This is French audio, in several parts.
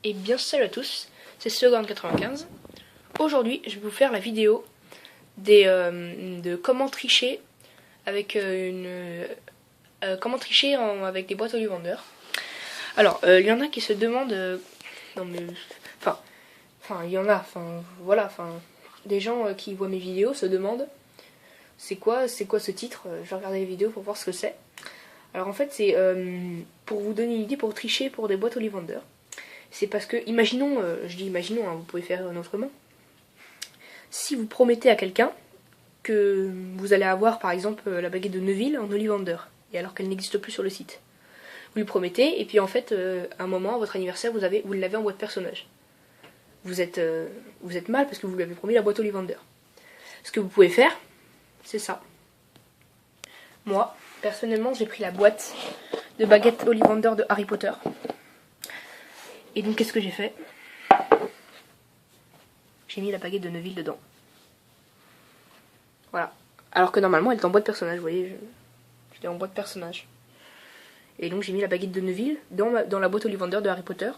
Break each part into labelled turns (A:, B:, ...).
A: Et bien salut à tous, c'est Slogan95. Aujourd'hui, je vais vous faire la vidéo de comment tricher avec avec des boîtes Ollivander. Alors, il y en a qui se demandent, non mais, il y en a, des gens qui voient mes vidéos se demandent, c'est quoi ce titre? Je vais regarder les vidéos pour voir ce que c'est. Alors en fait, c'est pour vous donner une idée, pour tricher pour des boîtes Ollivander. C'est parce que, imaginons, je dis imaginons, vous pouvez faire autrement. Si vous promettez à quelqu'un que vous allez avoir par exemple la baguette de Neuville en Ollivander, et alors qu'elle n'existe plus sur le site. Vous lui promettez, et puis en fait, à un moment, à votre anniversaire, vous l'avez en boîte personnage. Vous êtes mal parce que vous lui avez promis la boîte Ollivander. Ce que vous pouvez faire, c'est ça. Moi, personnellement, j'ai pris la boîte de baguette Ollivander de Harry Potter. Et donc, qu'est-ce que j'ai fait? J'ai mis la baguette de Neuville dedans. Voilà. Alors que normalement, elle est en boîte personnage, vous voyez. Je l'ai en boîte personnage. Et donc, j'ai mis la baguette de Neuville dans la boîte Ollivander de Harry Potter.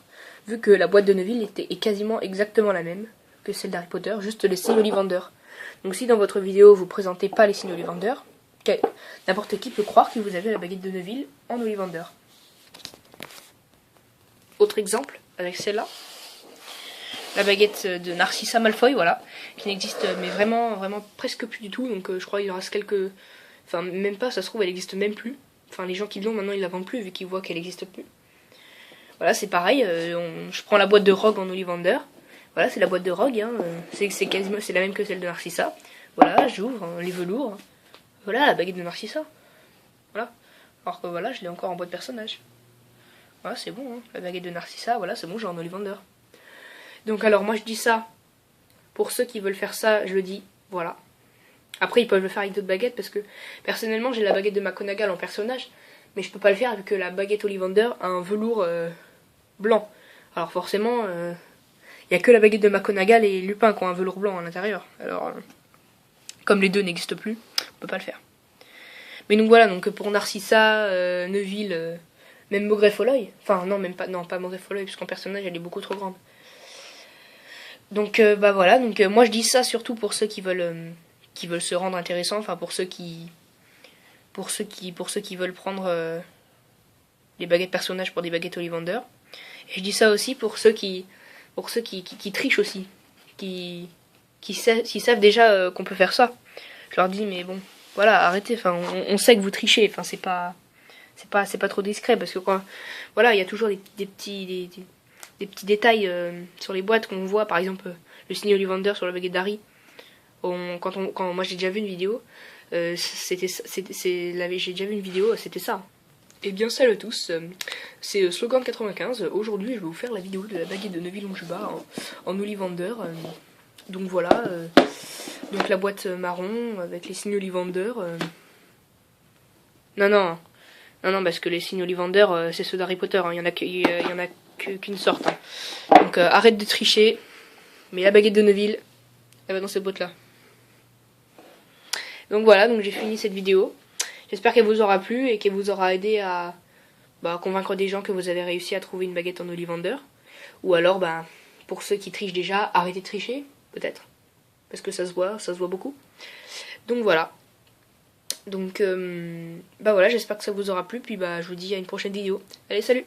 A: Vu que la boîte de Neuville est quasiment exactement la même que celle d'Harry Potter, juste les signes Ollivander. Donc, si dans votre vidéo, vous présentez pas les signes Ollivander, n'importe qui peut croire que vous avez la baguette de Neuville en Ollivander. Autre exemple, avec celle-là. La baguette de Narcissa Malfoy, voilà, qui n'existe mais vraiment presque plus du tout, donc je crois qu'il en reste quelques... Enfin, même pas, ça se trouve, elle n'existe même plus. Enfin, les gens qui l'ont, maintenant, ils la vendent plus, vu qu'ils voient qu'elle n'existe plus. Voilà, c'est pareil, je prends la boîte de Rogue en Ollivander. Voilà, c'est la boîte de Rogue, hein, c'est la même que celle de Narcissa. Voilà, j'ouvre les velours. Voilà, la baguette de Narcissa. Voilà. Alors que voilà, je l'ai encore en boîte personnage. Voilà, c'est bon, hein, la baguette de Narcissa, voilà, c'est bon, j'ai en Ollivander. Donc alors moi je dis ça, pour ceux qui veulent faire ça, je le dis, voilà. Après ils peuvent le faire avec d'autres baguettes, parce que personnellement j'ai la baguette de McGonagall en personnage, mais je peux pas le faire vu que la baguette Ollivander a un velours blanc. Alors forcément, il n'y a que la baguette de McGonagall et Lupin qui ont un velours blanc à l'intérieur. Alors, comme les deux n'existent plus, on peut pas le faire. Mais donc voilà, donc pour Narcissa, Neuville, même Maugrey Folloy, enfin non, pas Maugrey Folloy, parce qu'en personnage elle est beaucoup trop grande. Donc bah voilà, donc moi je dis ça surtout pour ceux qui veulent se rendre intéressants, enfin pour ceux qui veulent prendre les baguettes personnages pour des baguettes Ollivander. Et je dis ça aussi pour ceux qui trichent aussi, qui savent déjà qu'on peut faire ça. Je leur dis mais bon, voilà, arrêtez, enfin on sait que vous trichez, enfin c'est pas trop discret parce que quoi, voilà, il y a toujours des petits détails sur les boîtes qu'on voit, par exemple le signe Ollivander sur la baguette d'Harry. Quand moi j'ai déjà vu une vidéo, j'ai déjà vu une vidéo, c'était ça. Et bien salut à tous, c'est Slogan95. Aujourd'hui je vais vous faire la vidéo de la baguette de Neuville Longibat en Ollivander. Donc voilà, donc la boîte marron avec les signes Ollivander. Non, parce que les signes Ollivander, c'est ceux d'Harry Potter, hein. Il y en a qu'une sorte. Hein. Donc arrête de tricher. Mais la baguette de Neuville, elle va dans cette boîte là. Donc voilà, donc j'ai fini cette vidéo. J'espère qu'elle vous aura plu et qu'elle vous aura aidé à convaincre des gens que vous avez réussi à trouver une baguette en Ollivander. Ou alors, pour ceux qui trichent déjà, arrêtez de tricher, peut-être. Parce que ça se voit beaucoup. Donc voilà. Donc voilà, j'espère que ça vous aura plu. Puis je vous dis à une prochaine vidéo. Allez, salut!